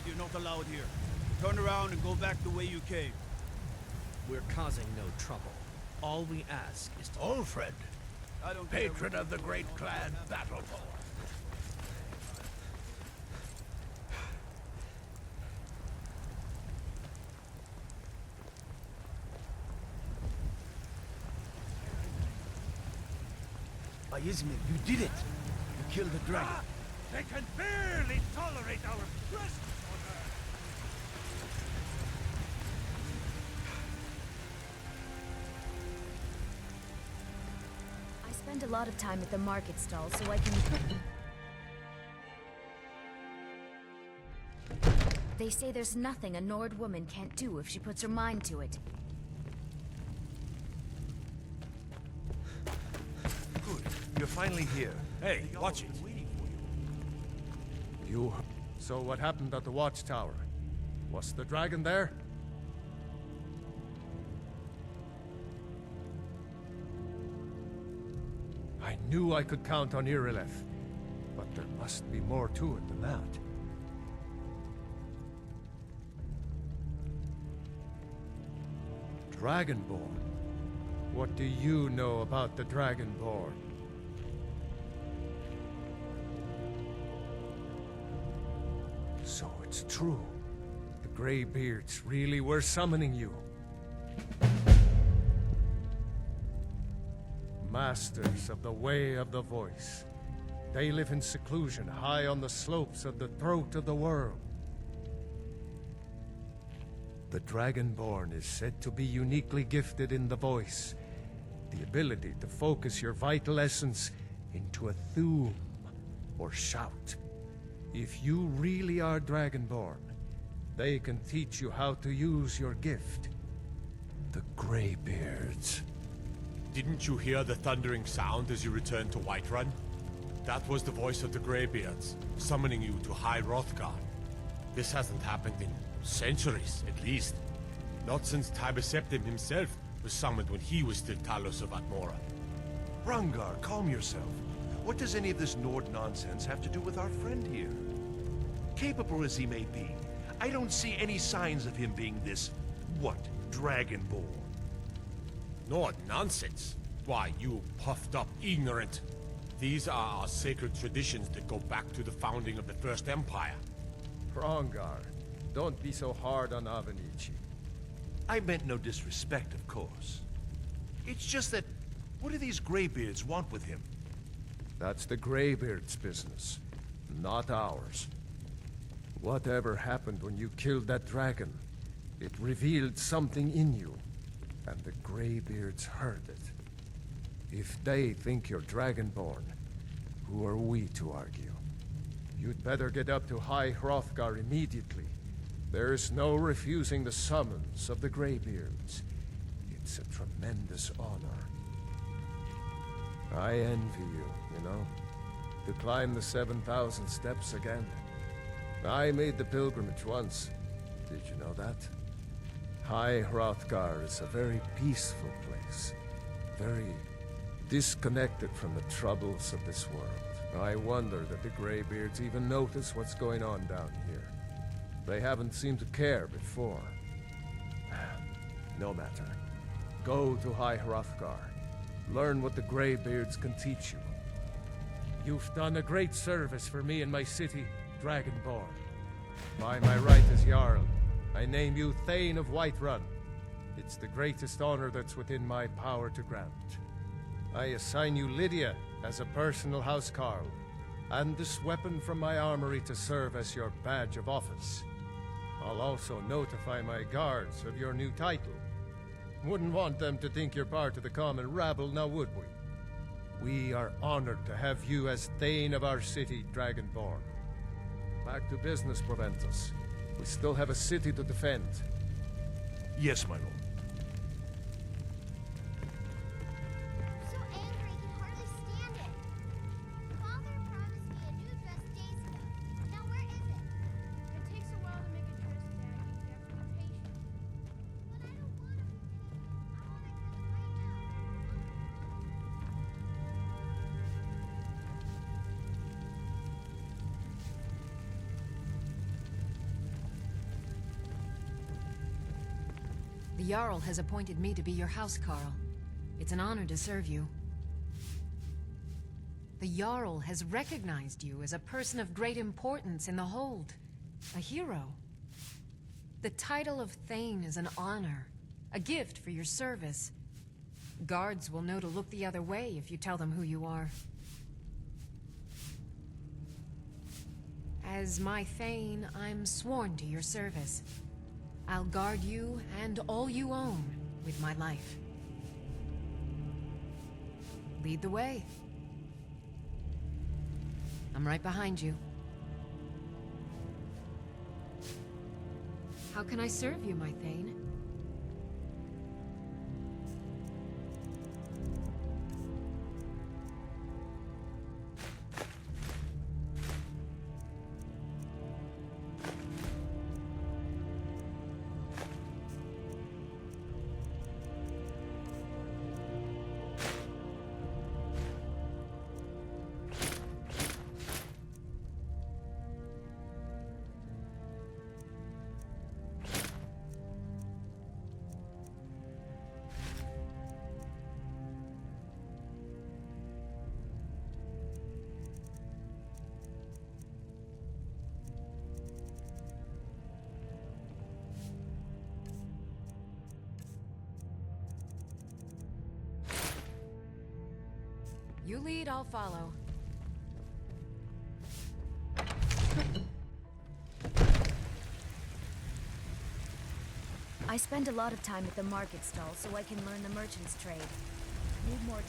told you're not allowed here. Turn around and go back the way you came. We're causing no trouble. All we ask is to... Alfred, I don't care patron what of the you great want clan to happen. Battleborn. Izmir, you did it! You killed the dragon. They can barely tolerate our presence on Earth. I spend a lot of time at the market stall so I can... They say there's nothing a Nord woman can't do if she puts her mind to it. Good. You're finally here. Hey, watch it. You... So what happened at the watchtower? Was the dragon there? I knew I could count on Irileth, but there must be more to it than that. Dragonborn? What do you know about the Dragonborn? So it's true. The Greybeards really were summoning you. Masters of the Way of the Voice. They live in seclusion high on the slopes of the throat of the world. The Dragonborn is said to be uniquely gifted in the voice. The ability to focus your vital essence into a thum, or shout. If you really are Dragonborn, they can teach you how to use your gift. The Greybeards. Didn't you hear the thundering sound as you returned to Whiterun? That was the voice of the Greybeards, summoning you to High Hrothgar. This hasn't happened in centuries, at least. Not since Tiber Septim himself was summoned when he was still Talos of Atmora. Hrongar, calm yourself. What does any of this Nord nonsense have to do with our friend here? Capable as he may be, I don't see any signs of him being this, what, Dragonborn? Nord nonsense? Why, you puffed up ignorant. These are our sacred traditions that go back to the founding of the First Empire. Hrongar, don't be so hard on Avenici. I meant no disrespect, of course. It's just that, what do these Greybeards want with him? That's the Greybeards' business, not ours. Whatever happened when you killed that dragon, it revealed something in you, and the Greybeards heard it. If they think you're Dragonborn, who are we to argue? You'd better get up to High Hrothgar immediately. There's no refusing the summons of the Greybeards. It's a tremendous honor. I envy you, you know? To climb the 7,000 steps again. I made the pilgrimage once. Did you know that? High Hrothgar is a very peaceful place. Very disconnected from the troubles of this world. I wonder that the Greybeards even notice what's going on down here. They haven't seemed to care before. No matter. Go to High Hrothgar. Learn what the Greybeards can teach you. You've done a great service for me and my city, Dragonborn. By my right as Jarl, I name you Thane of Whiterun. It's the greatest honor that's within my power to grant. I assign you Lydia as a personal housecarl, and this weapon from my armory to serve as your badge of office. I'll also notify my guards of your new title. Wouldn't want them to think you're part of the common rabble, now would we? We are honored to have you as Thane of our city, Dragonborn. Back to business, Proventus. We still have a city to defend. Yes, my lord. So angry he can hardly stand it. Father promised me a new dress days ago. Now where is it? It takes a while to make a dress, Daddy. You have to be patient. But I don't want it. I want a dress right now. Jarl has appointed me to be your housecarl. It's an honor to serve you. The Jarl has recognized you as a person of great importance in the Hold. A hero. The title of Thane is an honor, a gift for your service. Guards will know to look the other way if you tell them who you are. As my Thane, I'm sworn to your service. I'll guard you and all you own with my life. Lead the way. I'm right behind you. How can I serve you, my Thane? You lead, I'll follow. I spend a lot of time at the market stall so I can learn the merchant's trade. Need more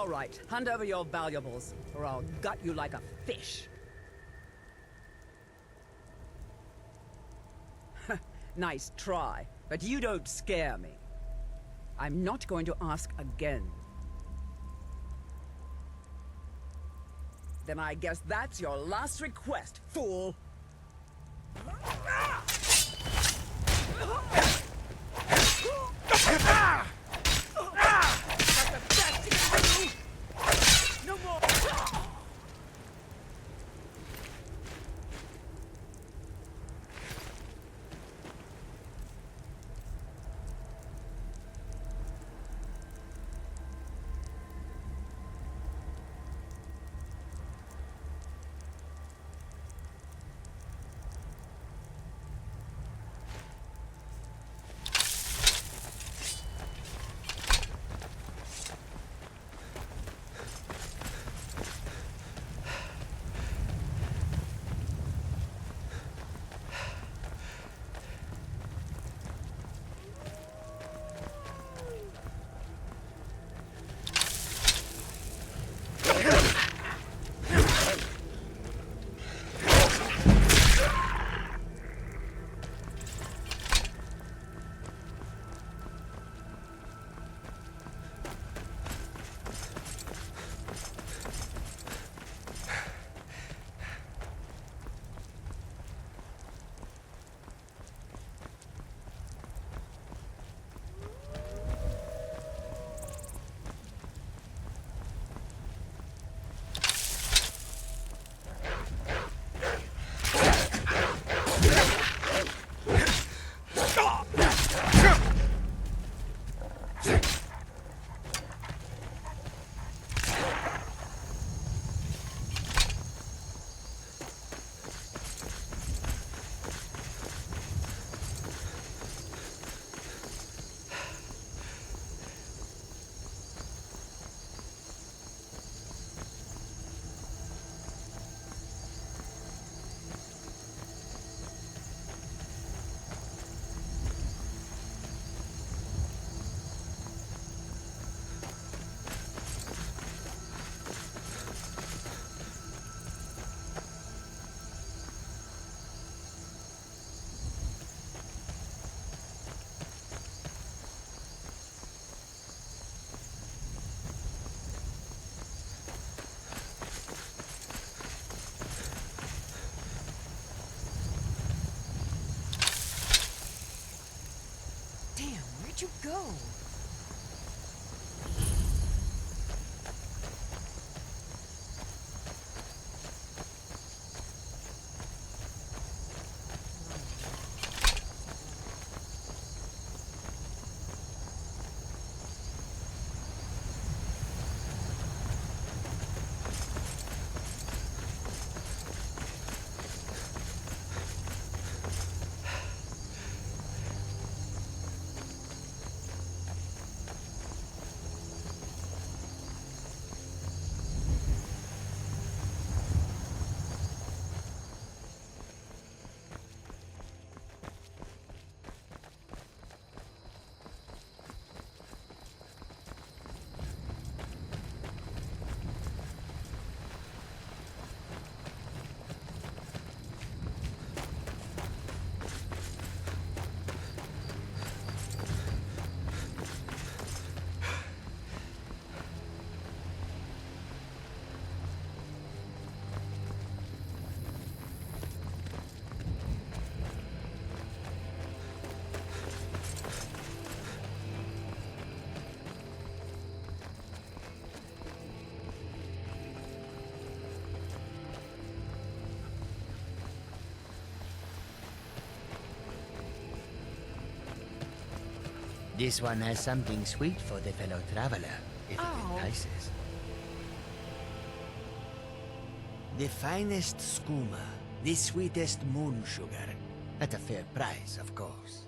All right, hand over your valuables, or I'll gut you like a fish. Nice try, but you don't scare me. I'm not going to ask again. Then I guess that's your last request, fool! No more! go. This one has something sweet for the fellow traveler, if it entices. The finest skooma, the sweetest moon sugar, at a fair price, of course.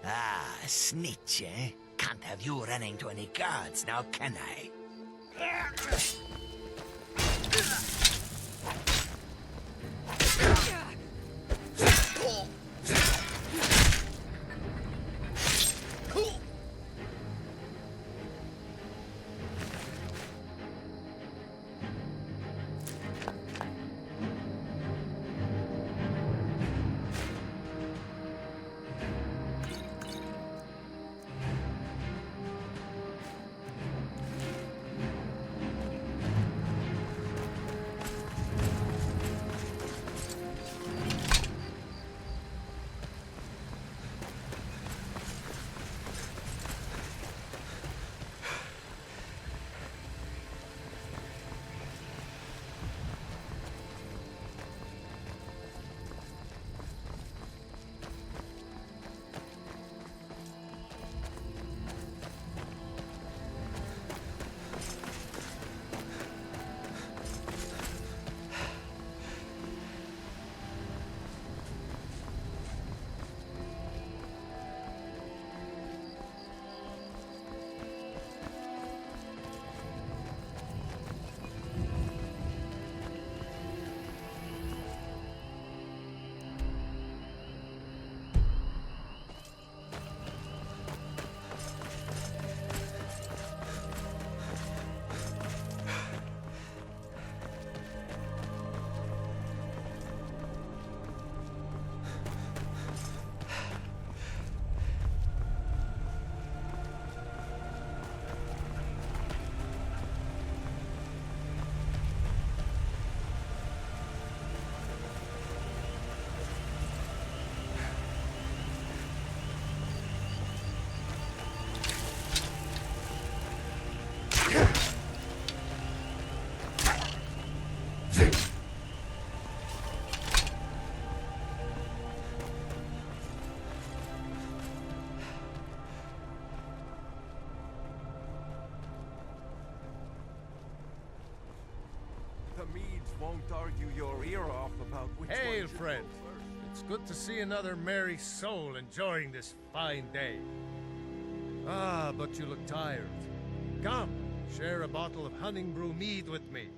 Ah, snitch, eh? Can't have you running to any guards now, can I? The Meads won't argue your ear off about which Hail, one should friend. go first. It's good to see another merry soul enjoying this fine day. Ah, but you look tired. Come, share a bottle of Hunting Brew mead with me.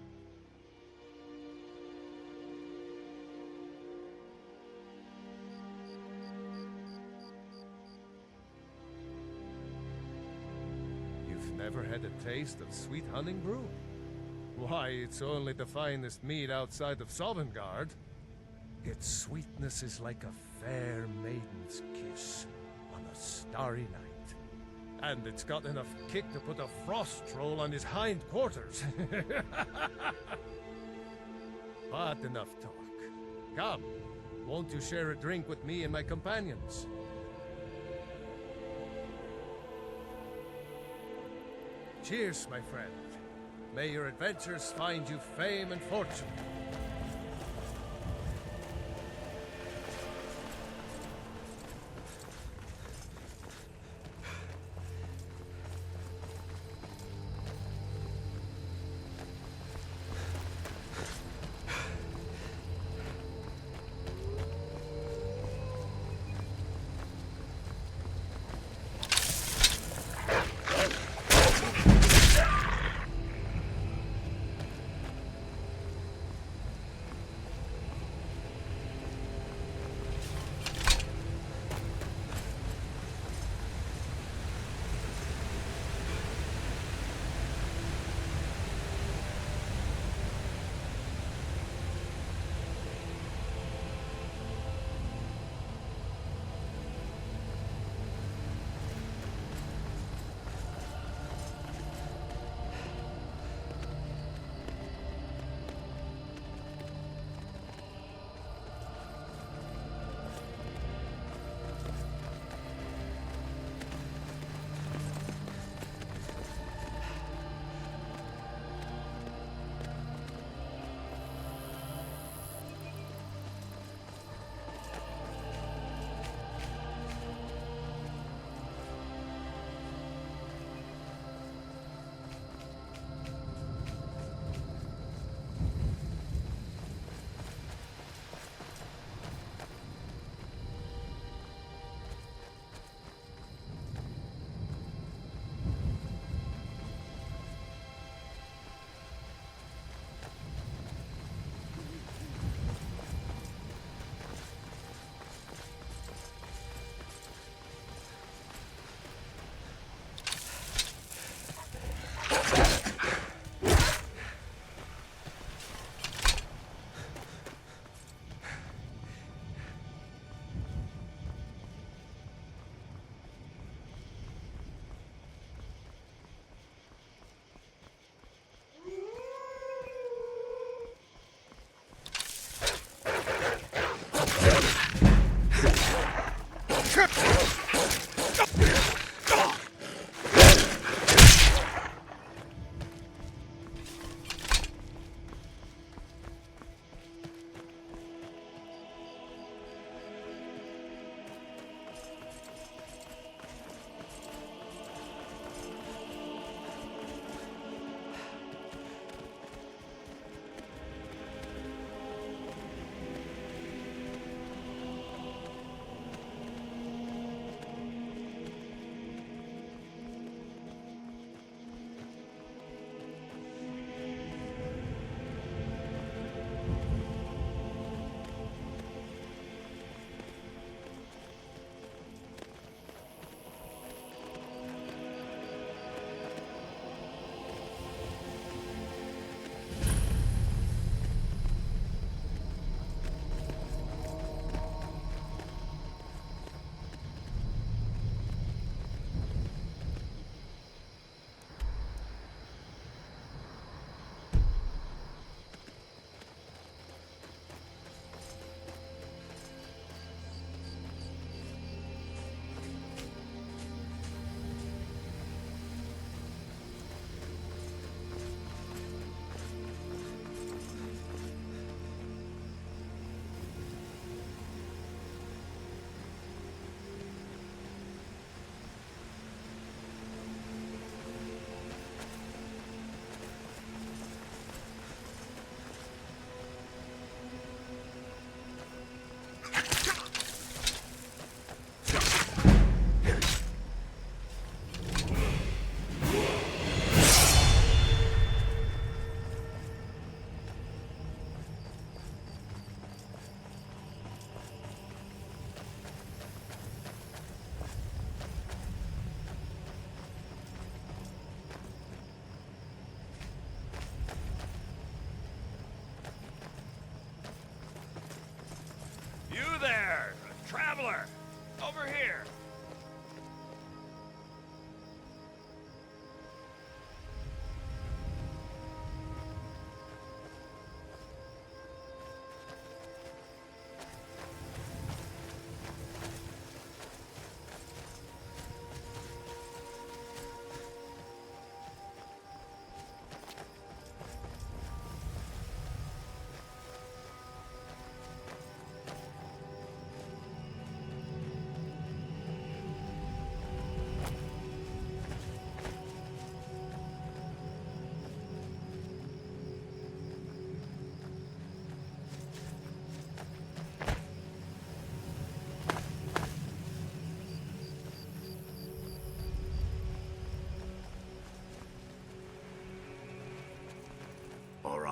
You've never had a taste of sweet Hunting Brew? Why, it's only the finest mead outside of Sovngarde. Its sweetness is like a fair maiden's kiss on a starry night. And it's got enough kick to put a frost troll on his hind quarters. But enough talk. Come, Won't you share a drink with me and my companions? Cheers, my friend. May your adventures find you fame and fortune.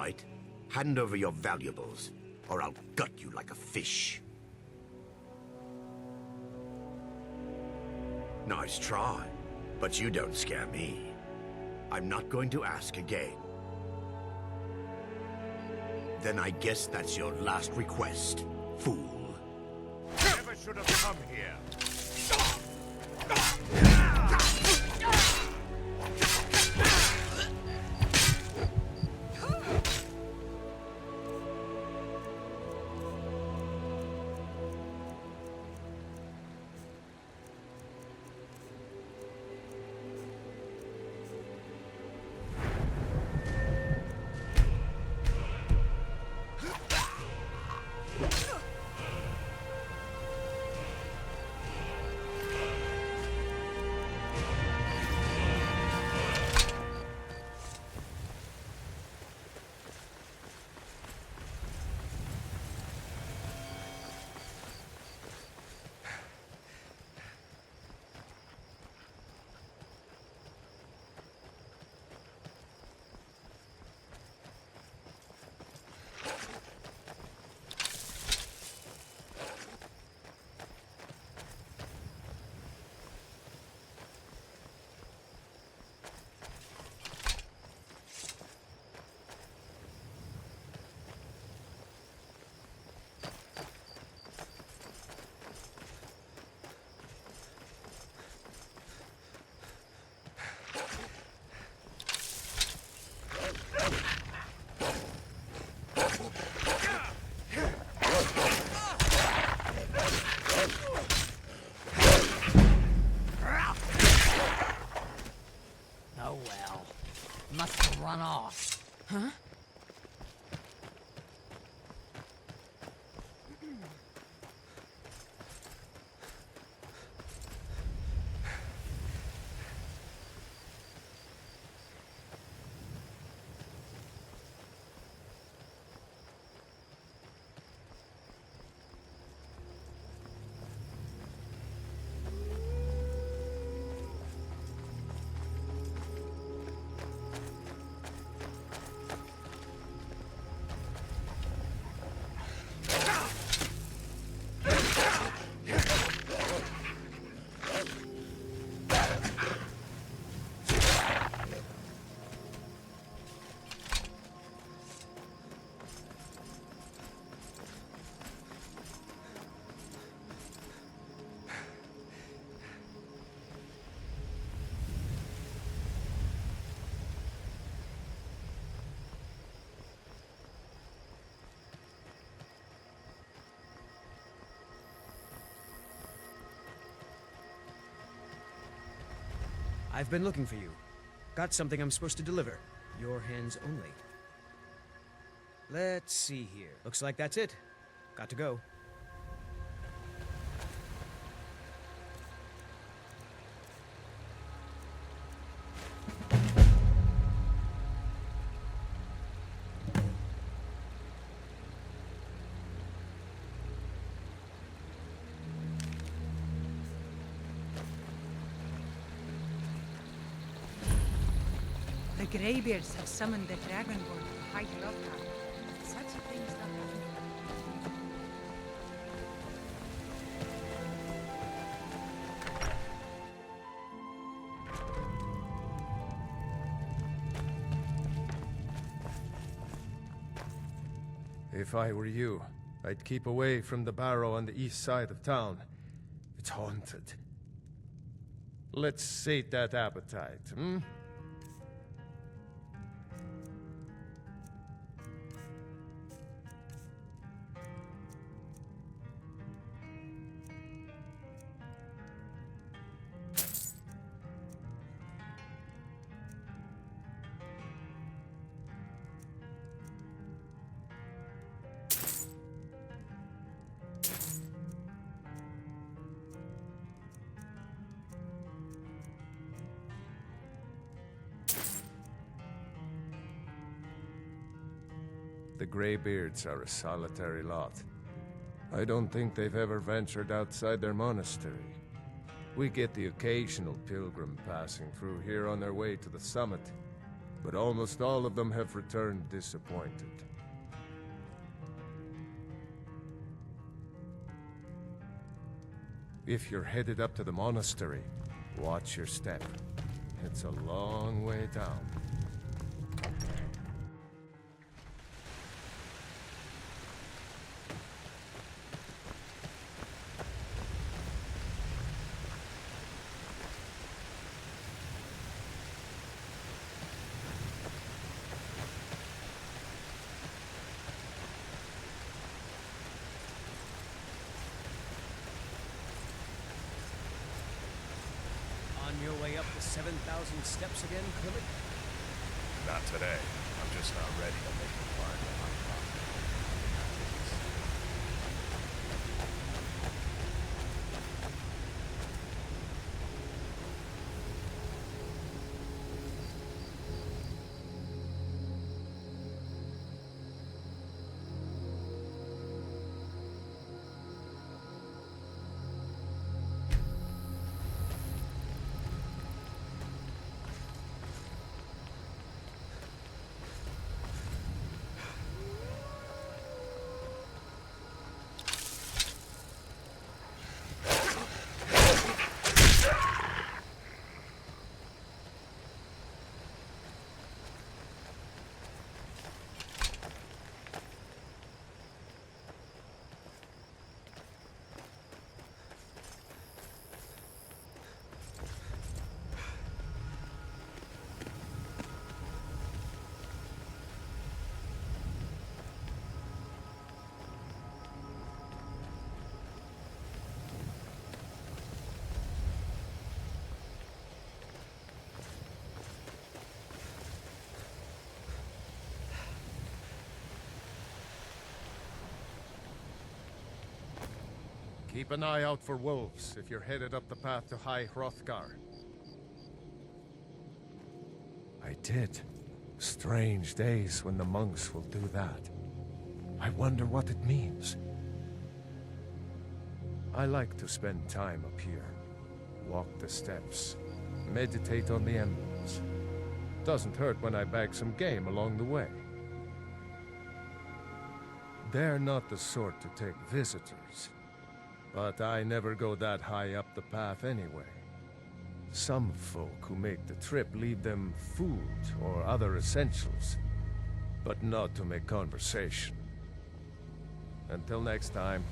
right. Hand over your valuables, or I'll gut you like a fish. Nice try, but you don't scare me. I'm not going to ask again. Then I guess that's your last request, fool. Never should have come here. Oh well. Must have run off. Huh? I've been looking for you. Got something I'm supposed to deliver. Your hands only. Let's see here. Looks like that's it. Got to go. The Greybeards have summoned the Dragonborn to High Hrothgar. Such a thing's not happening. If I were you, I'd keep away from the barrow on the east side of town. It's haunted. Let's sate that appetite, hmm? The Greybeards are a solitary lot. I don't think they've ever ventured outside their monastery. We get the occasional pilgrim passing through here on their way to the summit. but almost all of them have returned disappointed. If you're headed up to the monastery, watch your step. It's a long way down. On your way up the 7,000 steps again, Clement? Not today. I'm just not ready to make a climb to High Hrothgar. Keep an eye out for wolves if you're headed up the path to High Hrothgar. I did. Strange days when the monks will do that. I wonder what it means. I like to spend time up here. Walk the steps. Meditate on the emblems. Doesn't hurt when I bag some game along the way. They're not the sort to take visitors. But I never go that high up the path anyway. Some folk who make the trip leave them food or other essentials, but not to make conversation. Until next time.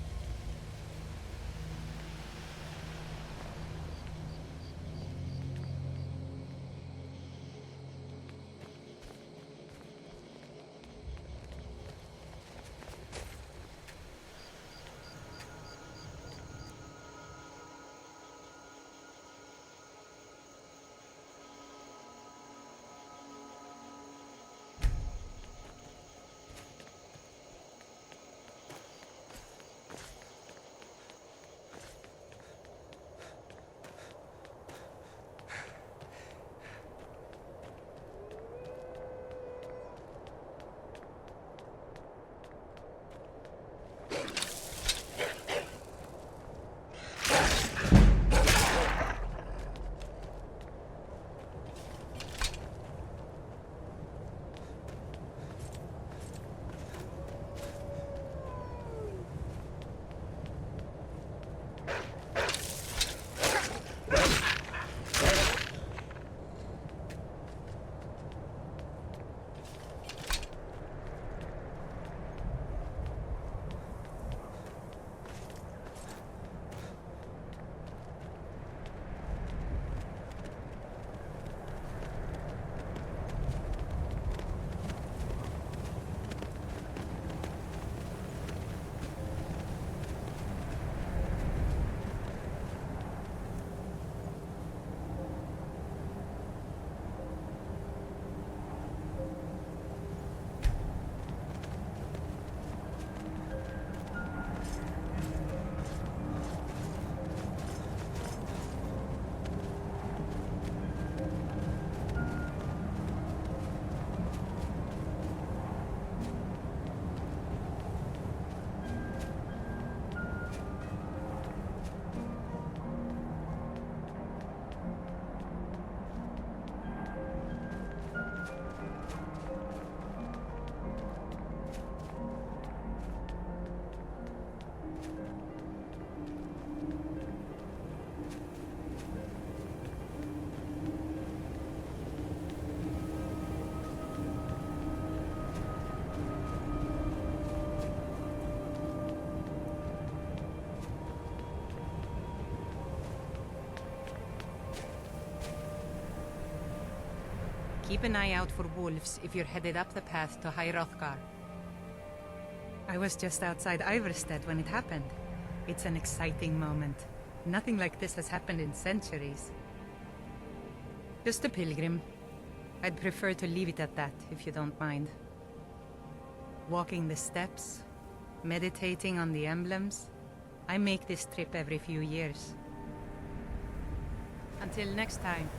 keep an eye out for wolves if you're headed up the path to High Hrothgar. I was just outside Iverstead when it happened. It's an exciting moment. Nothing like this has happened in centuries. Just a pilgrim. I'd prefer to leave it at that, if you don't mind. Walking the steps, meditating on the emblems. I make this trip every few years. Until next time.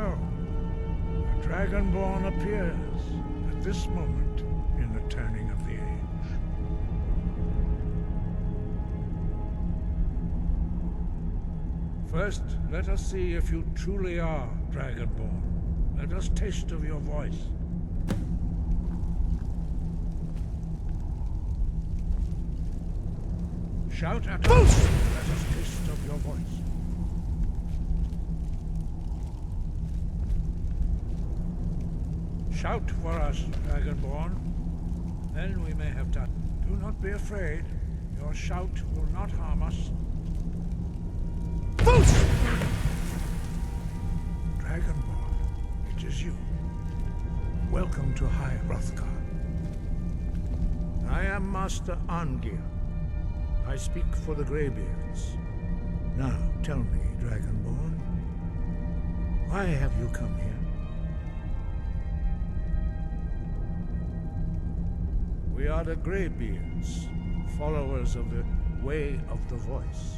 So, a Dragonborn appears at this moment in the turning of the age. First, let us see if you truly are Dragonborn. Let us taste of your voice. Shout at us! Let us taste of your voice. Shout for us, Dragonborn. Then we may have done. Do not be afraid. Your shout will not harm us. Dragonborn, it is you. Welcome to High Hrothgar. I am Master Angir. I speak for the Greybeards. Now, tell me, Dragonborn, why have you come here? We are the Greybeards, followers of the Way of the Voice.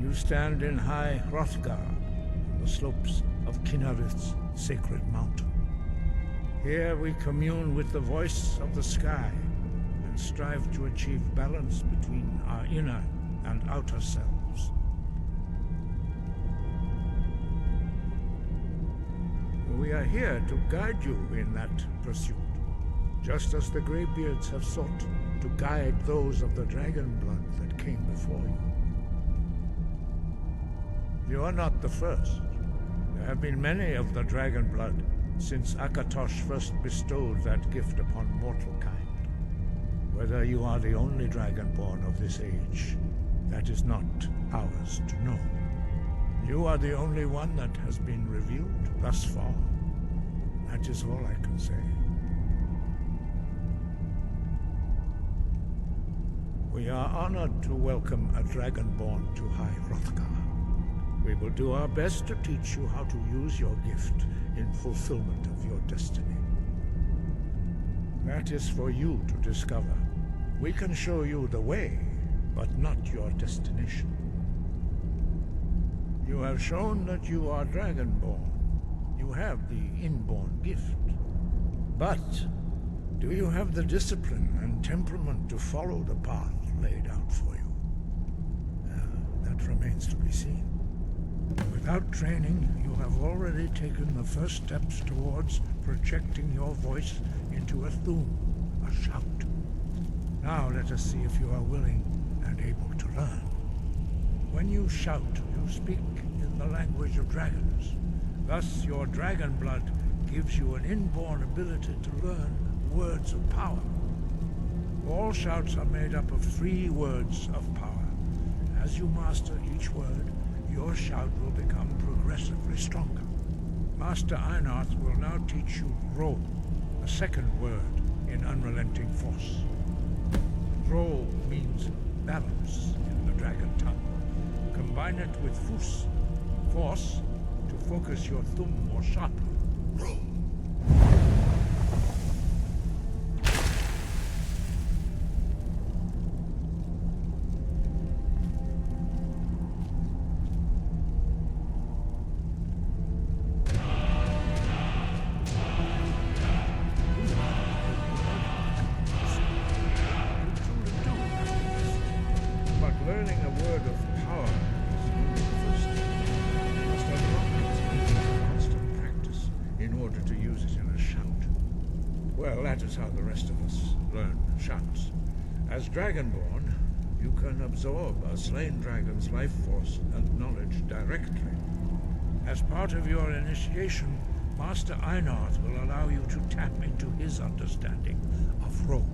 You stand in High Hrothgar, on the slopes of Kinarith's sacred mountain. Here we commune with the voice of the sky and strive to achieve balance between our inner and outer selves. We are here to guide you in that pursuit, just as the Greybeards have sought to guide those of the dragon blood that came before you. You are not the first. There have been many of the dragon blood since Akatosh first bestowed that gift upon mortal kind. Whether you are the only Dragonborn of this age, that is not ours to know. You are the only one that has been revealed thus far. That is all I can say. We are honored to welcome a Dragonborn to High Hrothgar. We will do our best to teach you how to use your gift in fulfillment of your destiny. That is for you to discover. We can show you the way, but not your destination. You have shown that you are Dragonborn. You have the inborn gift. But do you have the discipline and temperament to follow the path laid out for you? That remains to be seen. Without training, you have already taken the first steps towards projecting your voice into a thum, a shout. Now let us see if you are willing and able to learn. When you shout, you speak in the language of dragons. Thus, your dragon blood gives you an inborn ability to learn words of power. All shouts are made up of 3 words of power. As you master each word, your shout will become progressively stronger. Master Einarth will now teach you Ro, the second word in Unrelenting Force. Ro means balance in the dragon tongue. Combine it with Fus, force, to focus your thumb more sharply. Ro. Dragonborn, you can absorb a slain dragon's life force and knowledge directly. As part of your initiation, Master Einarth will allow you to tap into his understanding of Ro.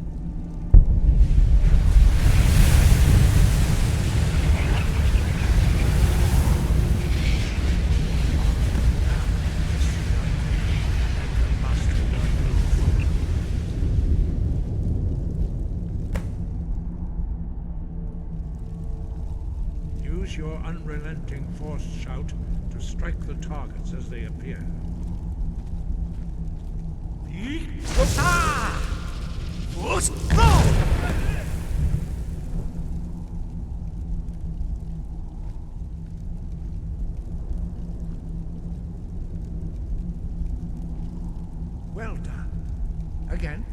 Your unrelenting force shout to strike the targets as they appear. Well done. Again.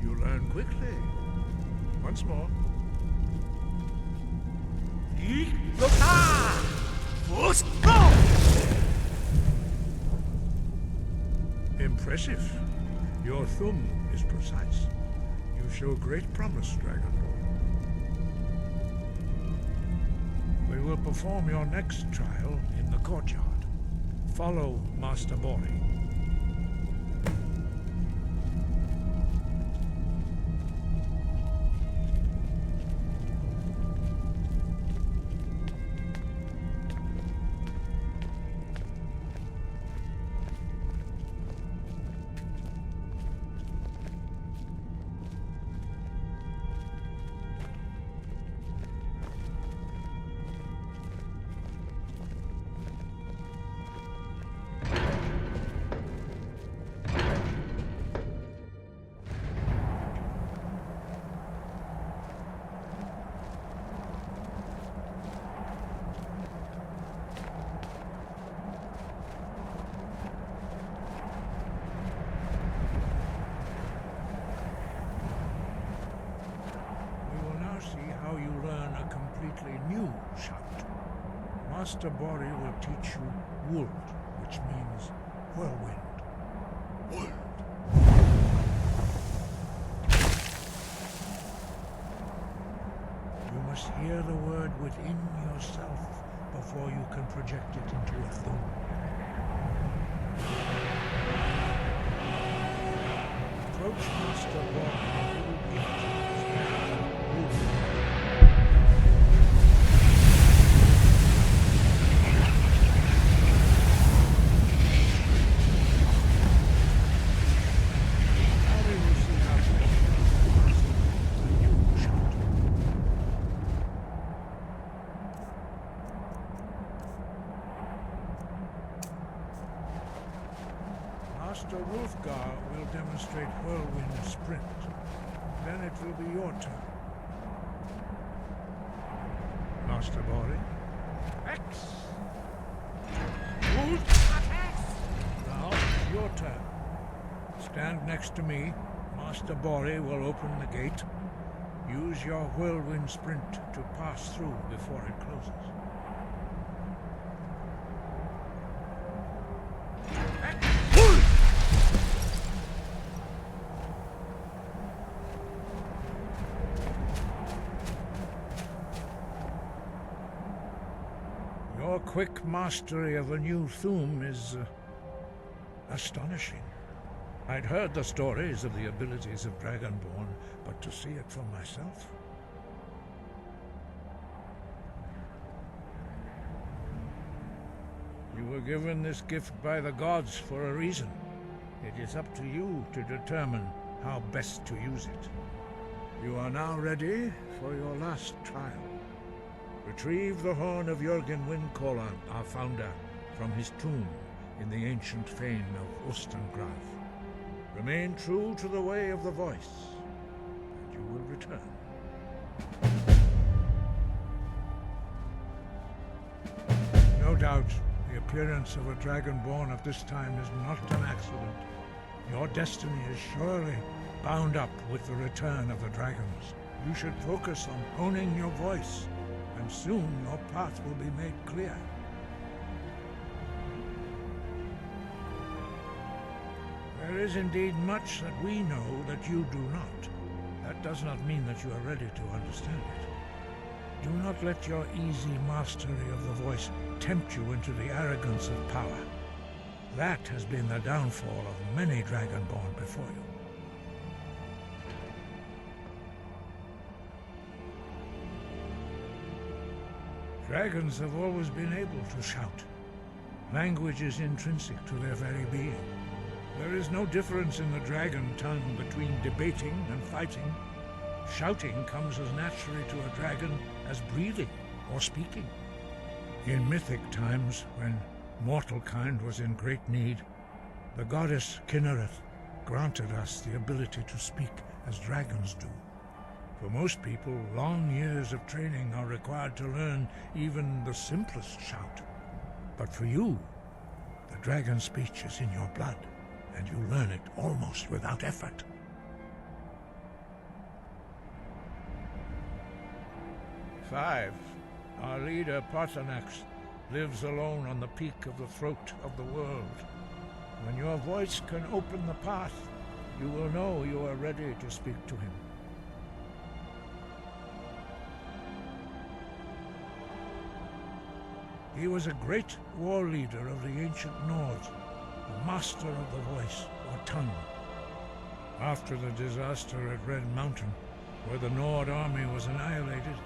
You learn quickly. Once more. Impressive. Your thumb is precise. You show great promise, Dragonborn. We will perform your next trial in the courtyard. Follow Master Bori. New shout. Master Bori will teach you Wold, which means whirlwind. Wold. You must hear the word within yourself before you can project it into a thumb. Approach Master Bori with Wold. High Hrothgar will demonstrate whirlwind sprint. Then it will be your turn. Master Bori. X! Now, your turn. Stand next to me. Master Bori will open the gate. Use your whirlwind sprint to pass through before it closes. Your quick mastery of a new thum is astonishing. I'd heard the stories of the abilities of Dragonborn, but to see it for myself... You were given this gift by the gods for a reason. It is up to you to determine how best to use it. You are now ready for your last trial. Retrieve the horn of Jürgen Windcaller, our founder, from his tomb in the ancient fane of Ustengrav. Remain true to the way of the voice, and you will return. No doubt, the appearance of a Dragonborn at this time is not an accident. Your destiny is surely bound up with the return of the dragons. You should focus on honing your voice, and soon your path will be made clear. There is indeed much that we know that you do not. That does not mean that you are ready to understand it. Do not let your easy mastery of the voice tempt you into the arrogance of power. That has been the downfall of many Dragonborn before you. Dragons have always been able to shout. Language is intrinsic to their very being. There is no difference in the dragon tongue between debating and fighting. Shouting comes as naturally to a dragon as breathing or speaking. In mythic times, when mortal kind was in great need, The goddess Kinnereth granted us the ability to speak as dragons do. For most people, long years of training are required to learn even the simplest shout. But for you, the dragon speech is in your blood, and you learn it almost without effort. Five. Our leader, Paarthurnax, lives alone on the peak of the throat of the world. When your voice can open the path, you will know you are ready to speak to him. He was a great war leader of the ancient Nords, the master of the voice, or tongue. After the disaster at Red Mountain, where the Nord army was annihilated,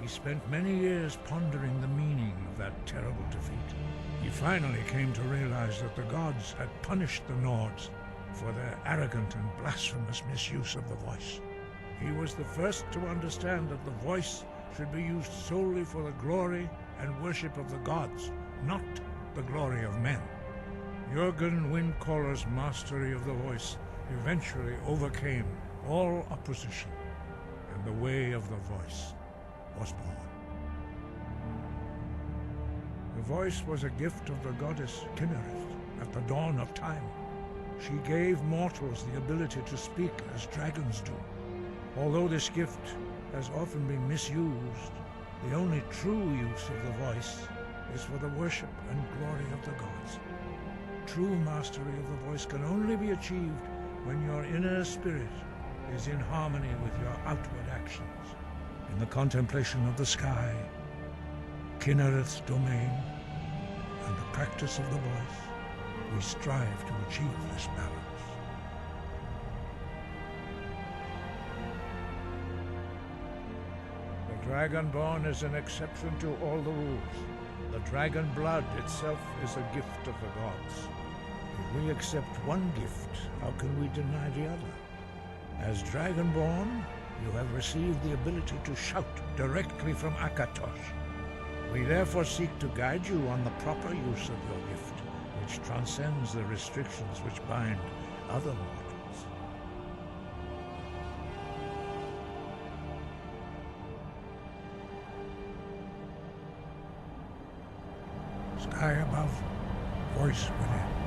he spent many years pondering the meaning of that terrible defeat. He finally came to realize that the gods had punished the Nords for their arrogant and blasphemous misuse of the voice. He was the first to understand that the voice should be used solely for the glory and worship of the gods, not the glory of men. Jurgen Windcaller's mastery of the voice eventually overcame all opposition, and the way of the voice was born. The voice was a gift of the goddess Kinnereth at the dawn of time. She gave mortals the ability to speak as dragons do. Although this gift has often been misused, the only true use of the voice is for the worship and glory of the gods. True mastery of the voice can only be achieved when your inner spirit is in harmony with your outward actions. In the contemplation of the sky, Kinnereth's domain, and the practice of the voice, we strive to achieve this balance. The Dragonborn is an exception to all the rules. The dragon blood itself is a gift of the gods. If we accept one gift, how can we deny the other? As Dragonborn, you have received the ability to shout directly from Akatosh. We therefore seek to guide you on the proper use of your gift, which transcends the restrictions which bind other mortals. Sky above, voice within.